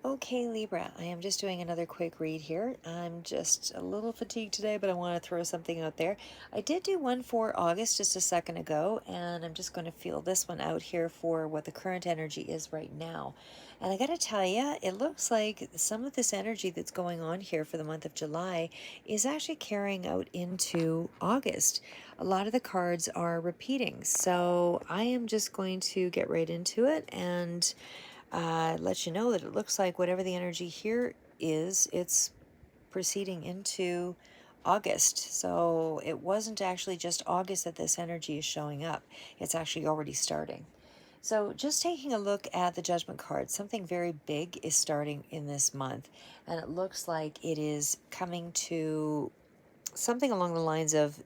Okay, Libra, I am just doing another quick read here. I'm just a little fatigued today, but I want to throw something out there. I did do one for August just a second ago, and I'm just going to feel this one out here for what the current energy is right now. And I got to tell you, it looks like some of this energy that's going on here for the month of July is actually carrying out into August. A lot of the cards are repeating, so I am just going to get right into it and let you know that it looks like whatever the energy here is, it's proceeding into August. So it wasn't actually just August that this energy is showing up, it's actually already starting. So, just taking a look at the judgment card, something very big is starting in this month, and it looks like it is coming to something along the lines of,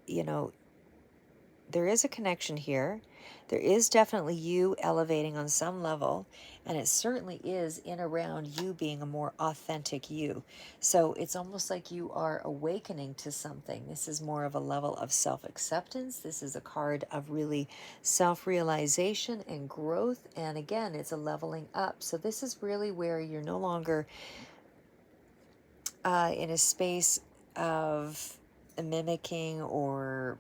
there is a connection here. There is definitely you elevating on some level, and it certainly is in around you being a more authentic you. So it's almost like you are awakening to something. This is more of a level of self acceptance. This is a card of really self realization and growth. And again, it's a leveling up. So this is really where you're no longer in a space of mimicking or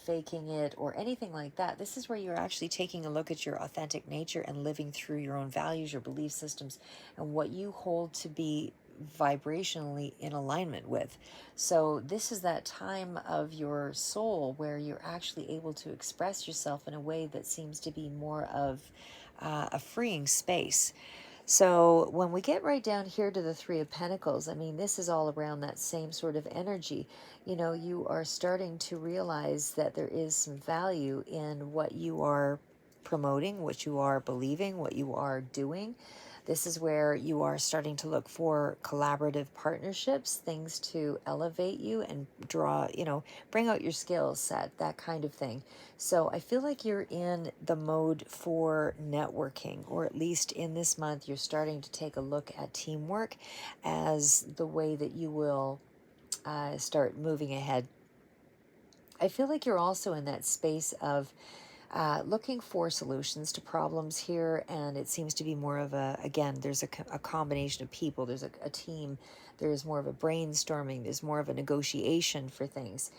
faking it or anything like that. This is where you're actually taking a look at your authentic nature and living through your own values, your belief systems, and what you hold to be vibrationally in alignment with. So, this is that time of your soul where you're actually able to express yourself in a way that seems to be more of a freeing space. So when we get right down here to the Three of Pentacles, I mean, this is all around that same sort of energy. You are starting to realize that there is some value in what you are promoting, what you are believing, what you are doing. This is where you are starting to look for collaborative partnerships, things to elevate you and draw, bring out your skill set, that kind of thing. So I feel like you're in the mode for networking, or at least in this month, you're starting to take a look at teamwork as the way that you will start moving ahead. I feel like you're also in that space of looking for solutions to problems here, and it seems to be more of again, there's a combination of people, there's a team, there's more of a brainstorming, there's more of a negotiation for things.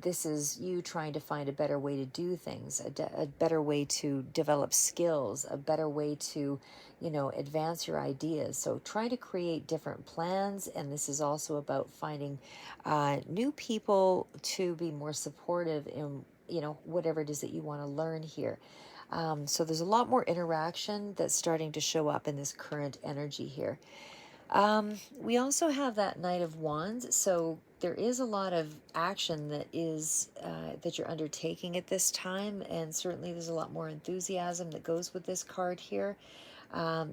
This is you trying to find a better way to do things, a better way to develop skills, a better way to, advance your ideas. So trying to create different plans, and this is also about finding new people to be more supportive in whatever it is that you want to learn here. So there's a lot more interaction that's starting to show up in this current energy here. We also have that Knight of Wands, so there is a lot of action that you're undertaking at this time, and certainly there's a lot more enthusiasm that goes with this card here.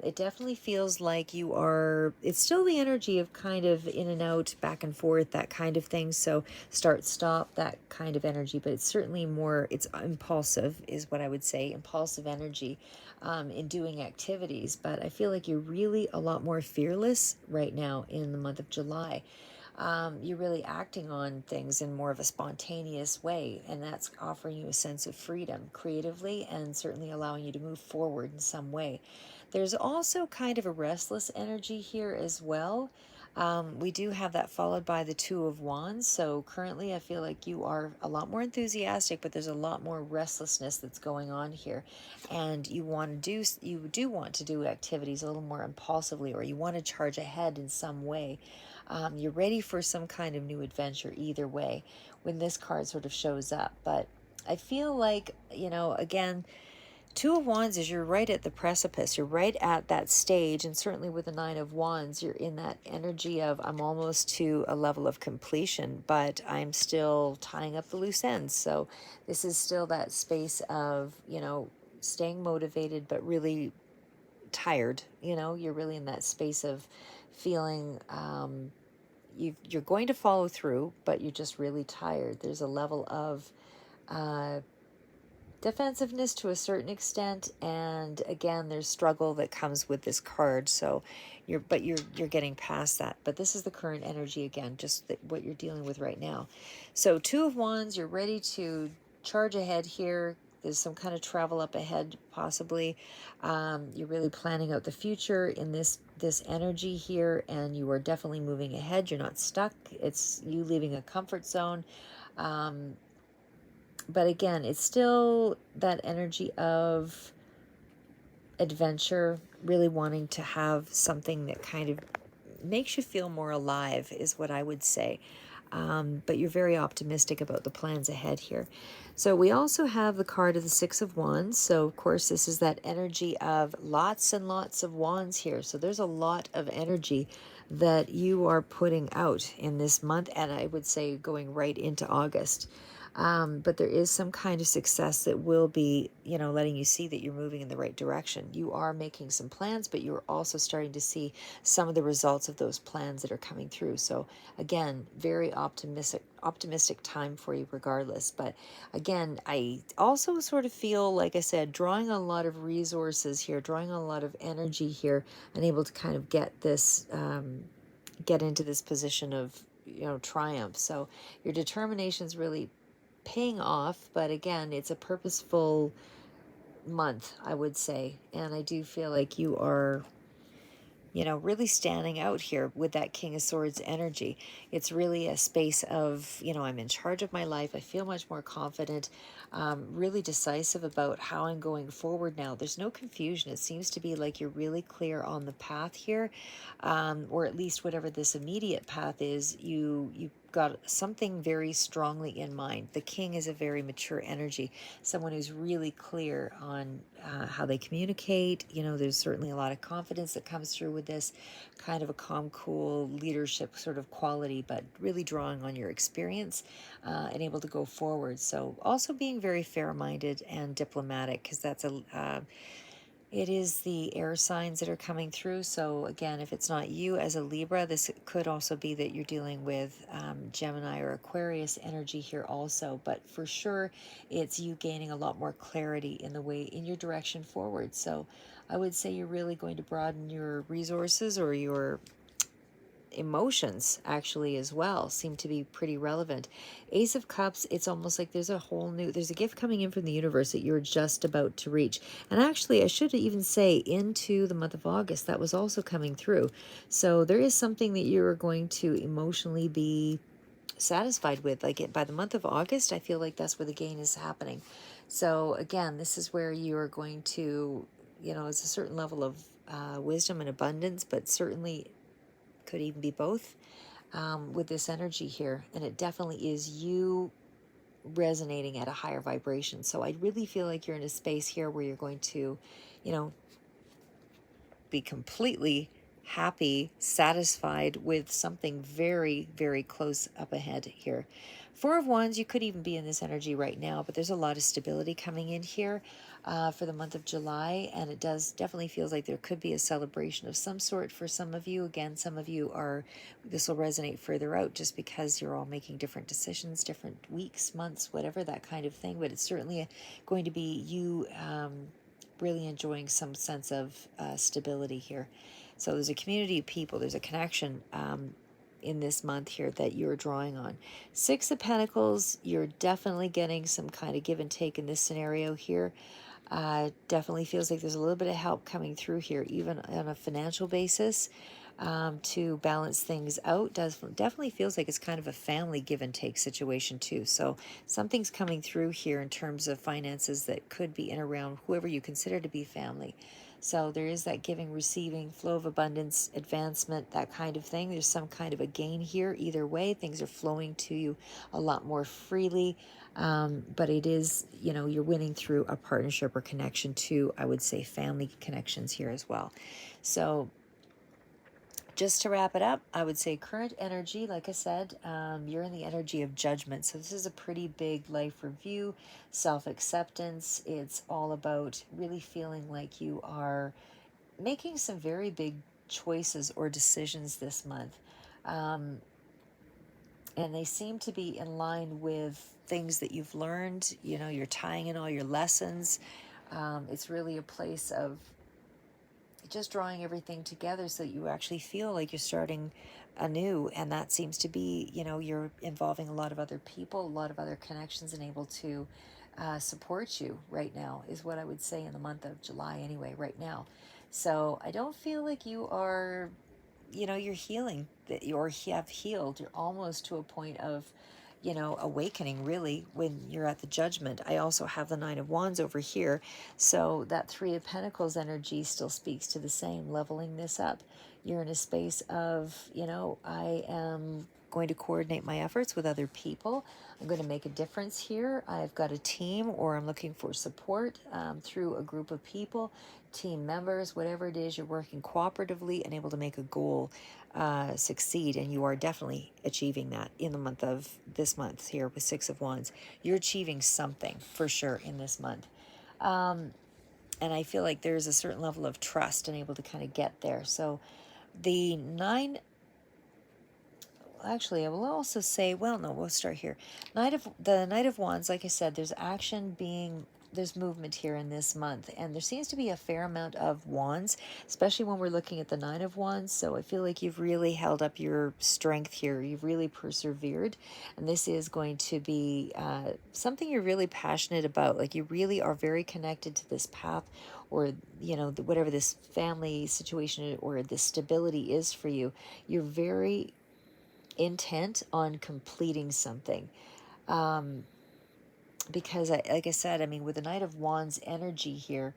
It definitely feels like it's still the energy of kind of in and out, back and forth, that kind of thing. So start, stop, that kind of energy, but it's certainly it's impulsive, is what I would say, impulsive energy in doing activities. But I feel like you're really a lot more fearless right now in the month of July. You're really acting on things in more of a spontaneous way, and that's offering you a sense of freedom creatively and certainly allowing you to move forward in some way. There's also kind of a restless energy here as well. We do have that followed by the Two of Wands. So currently, I feel like you are a lot more enthusiastic, but there's a lot more restlessness that's going on here, and you do want to do activities a little more impulsively, or you want to charge ahead in some way. You're ready for some kind of new adventure either way when this card sort of shows up. But I feel like, again, Two of Wands is you're right at the precipice. You're right at that stage. And certainly with the Nine of Wands, you're in that energy of I'm almost to a level of completion, but I'm still tying up the loose ends. So this is still that space of, staying motivated, but really tired. You're really in that space of feeling you're going to follow through, but you're just really tired. There's a level of uh, defensiveness to a certain extent, and again, there's struggle that comes with this card. So you're getting past that. But this is the current energy again, just what you're dealing with right now. So Two of Wands, you're ready to charge ahead here. There's some kind of travel up ahead, possibly. You're really planning out the future in this energy here, and you are definitely moving ahead. You're not stuck. It's you leaving a comfort zone. Um, but again, it's still that energy of adventure, really wanting to have something that kind of makes you feel more alive, is what I would say. But you're very optimistic about the plans ahead here. So we also have the card of the Six of Wands. So of course this is that energy of lots and lots of wands here. So there's a lot of energy that you are putting out in this month, and I would say going right into August. But there is some kind of success that will be, letting you see that you're moving in the right direction. You are making some plans, but you're also starting to see some of the results of those plans that are coming through. So again, very optimistic time for you regardless. But again, I also sort of feel, like I said, drawing a lot of resources here, drawing a lot of energy here, and able to kind of get this, get into this position of, triumph. So your determination is really paying off, but again, it's a purposeful month, I would say. And I do feel like you are, really standing out here with that King of Swords energy. It's really a space of, I'm in charge of my life. I feel much more confident, really decisive about how I'm going forward now. There's no confusion. It seems to be like you're really clear on the path here, or at least whatever this immediate path is, you got something very strongly in mind. The King is a very mature energy, someone who's really clear on how they communicate. There's certainly a lot of confidence that comes through with this, kind of a calm, cool leadership sort of quality, but really drawing on your experience and able to go forward. So also being very fair-minded and diplomatic, because that's it is the air signs that are coming through. So again, if it's not you as a Libra, this could also be that you're dealing with Gemini or Aquarius energy here also. But for sure, it's you gaining a lot more clarity in your direction forward. So I would say you're really going to broaden your resources, or your emotions actually as well seem to be pretty relevant. Ace of Cups, it's almost like there's a gift coming in from the universe that you're just about to reach. And actually, I should even say into the month of August, that was also coming through. So there is something that you're going to emotionally be satisfied with. Like by the month of August, I feel like that's where the gain is happening. So again, this is where you are going to, it's a certain level of wisdom and abundance, but certainly could even be both, with this energy here. And it definitely is you resonating at a higher vibration. So I really feel like you're in a space here where you're going to, you know, be completely happy, satisfied with something very, very close up ahead here. Four of Wands, you could even be in this energy right now, but there's a lot of stability coming in here for the month of July, and it definitely feels like there could be a celebration of some sort for some of you. Again, some of you this will resonate further out just because you're all making different decisions, different weeks, months, whatever, that kind of thing, but it's certainly going to be you really enjoying some sense of stability here. So there's a community of people, there's a connection in this month here that you're drawing on. Six of Pentacles, you're definitely getting some kind of give and take in this scenario here. Definitely feels like there's a little bit of help coming through here, even on a financial basis, to balance things out. Definitely feels like it's kind of a family give and take situation too. So something's coming through here in terms of finances that could be in around whoever you consider to be family. So there is that giving, receiving, flow of abundance, advancement, that kind of thing. There's some kind of a gain here. Either way, things are flowing to you a lot more freely. But it is, you're winning through a partnership or connection to, I would say, family connections here as well. So just to wrap it up, I would say current energy, like I said, you're in the energy of judgment. So this is a pretty big life review, self-acceptance. It's all about really feeling like you are making some very big choices or decisions this month. And they seem to be in line with things that you've learned. You're tying in all your lessons. It's really a place of just drawing everything together so that you actually feel like you're starting anew. And that seems to be, you're involving a lot of other people, a lot of other connections, and able to support you right now, is what I would say in the month of July anyway, right now. So I don't feel like you are, you're healing, that you or have healed. You're almost to a point of, awakening, really, when you're at the judgment. I also have the Nine of Wands over here. So that Three of Pentacles energy still speaks to the same, leveling this up. You're in a space of, I am going to coordinate my efforts with other people. I'm going to make a difference here. I've got a team, or I'm looking for support through a group of people, team members, whatever it is. You're working cooperatively and able to make a goal succeed, and you are definitely achieving that in the month of this month here with Six of Wands. You're achieving something for sure in this month. And I feel like there's a certain level of trust and able to kind of get there. So the actually, I will also say, well, no, we'll start here. Knight of Wands, like I said, there's movement here in this month, and there seems to be a fair amount of wands, especially when we're looking at the Nine of Wands. So I feel like you've really held up your strength here. You've really persevered, and this is going to be something you're really passionate about. Like, you really are very connected to this path, or whatever this family situation or this stability is for you. You're very intent on completing something, because like I said, I mean, with the Knight of Wands energy here,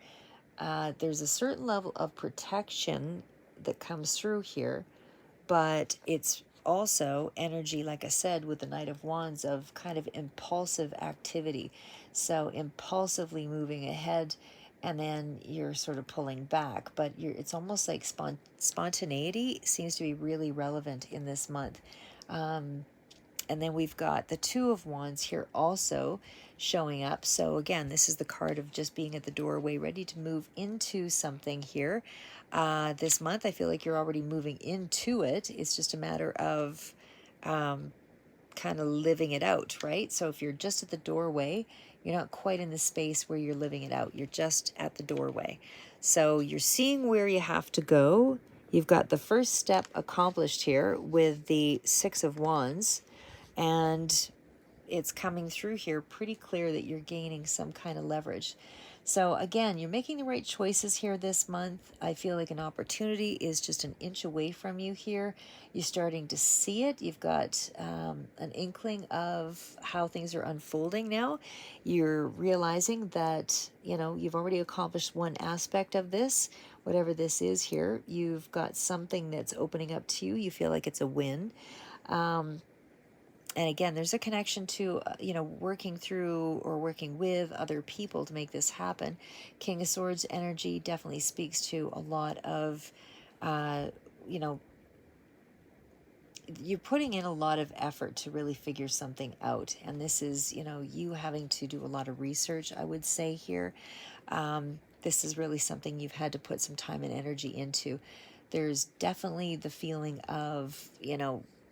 there's a certain level of protection that comes through here, but it's also energy, like I said, with the Knight of Wands, of kind of impulsive activity. So impulsively moving ahead, and then you're sort of pulling back, but it's almost like spontaneity seems to be really relevant in this month. And then we've got the Two of Wands here also showing up. So again, this is the card of just being at the doorway, ready to move into something here. This month, I feel like you're already moving into it. It's just a matter of kind of living it out, right? So if you're just at the doorway, you're not quite in the space where you're living it out. You're just at the doorway. So you're seeing where you have to go. You've got the first step accomplished here with the Six of Wands, and it's coming through here pretty clear that you're gaining some kind of leverage. So again, you're making the right choices here this month. I feel like an opportunity is just an inch away from you here. You're starting to see it. You've got an inkling of how things are unfolding now. You're realizing that, you've already accomplished one aspect of this, whatever this is here. You've got something that's opening up to you. You feel like it's a win. And again, there's a connection to, working through or working with other people to make this happen. King of Swords energy definitely speaks to a lot of, you know, you're putting in a lot of effort to really figure something out. And this is, you having to do a lot of research, I would say here. This is really something you've had to put some time and energy into. There's definitely the feeling of,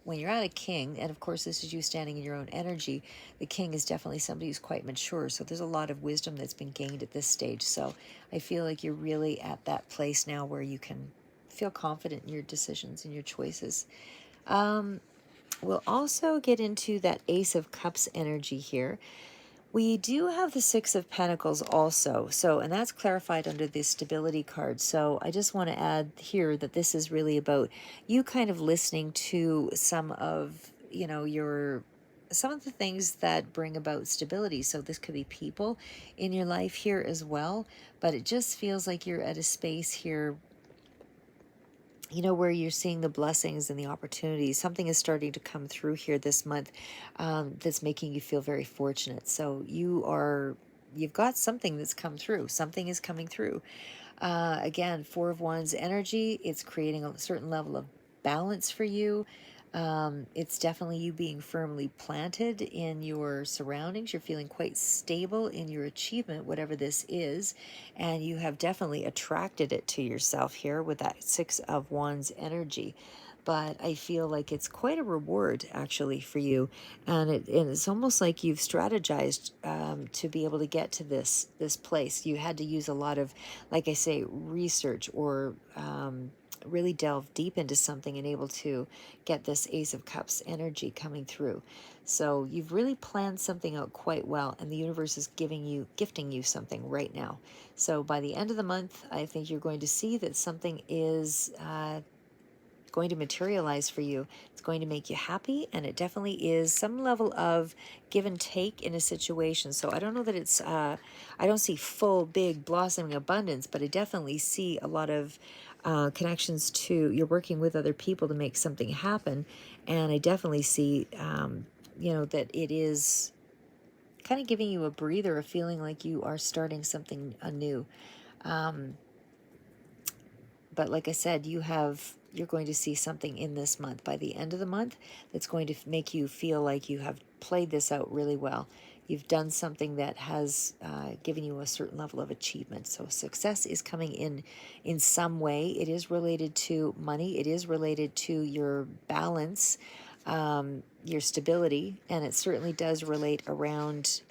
when you're at a king, and of course this is you standing in your own energy, the king is definitely somebody who's quite mature. So there's a lot of wisdom that's been gained at this stage. So I feel like you're really at that place now where you can feel confident in your decisions and your choices. We'll also get into that Ace of Cups energy here. We do have the Six of Pentacles also, and that's clarified under the stability card. So I just want to add here that this is really about you kind of listening to some of, some of the things that bring about stability. So this could be people in your life here as well, but it just feels like you're at a space here, where you're seeing the blessings and the opportunities. Something is starting to come through here this month that's making you feel very fortunate. So you've got something that's come through. Something is coming through. Again, Four of Wands energy, it's creating a certain level of balance for you. It's definitely you being firmly planted in your surroundings. You're feeling quite stable in your achievement, whatever this is, and you have definitely attracted it to yourself here with that Six of Wands energy. But I feel like it's quite a reward actually for you, and it's almost like you've strategized to be able to get to this place. You had to use a lot of, like I say, research or really delve deep into something and able to get this Ace of Cups energy coming through. So you've really planned something out quite well, and the universe is gifting you something right now. So by the end of the month, I think you're going to see that something is going to materialize for you. It's going to make you happy, and it definitely is some level of give and take in a situation. So I don't know that it's, I don't see full, big, blossoming abundance, but I definitely see a lot of connections to you're working with other people to make something happen. And I definitely see, that it is kind of giving you a breather, a feeling like you are starting something anew. But like I said, you're going to see something in this month by the end of the month that's going to make you feel like you have played this out really well. You've done something that has given you a certain level of achievement. So success is coming in some way. It is related to money. It is related to your balance, your stability, and it certainly does relate around.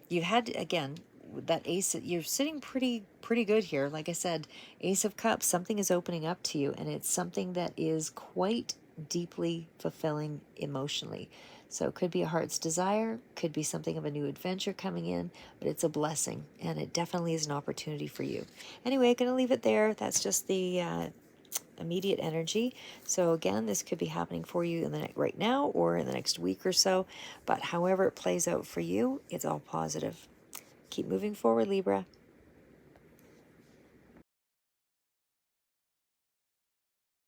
You had, again, that ace, you're sitting pretty good here. Like I said, Ace of Cups, something is opening up to you, and it's something that is quite deeply fulfilling emotionally. So it could be a heart's desire, could be something of a new adventure coming in, but it's a blessing, and it definitely is an opportunity for you. Anyway, I'm going to leave it there. That's just the immediate energy. So again, this could be happening for you in the right now or in the next week or so, but however it plays out for you, it's all positive. Keep moving forward, Libra.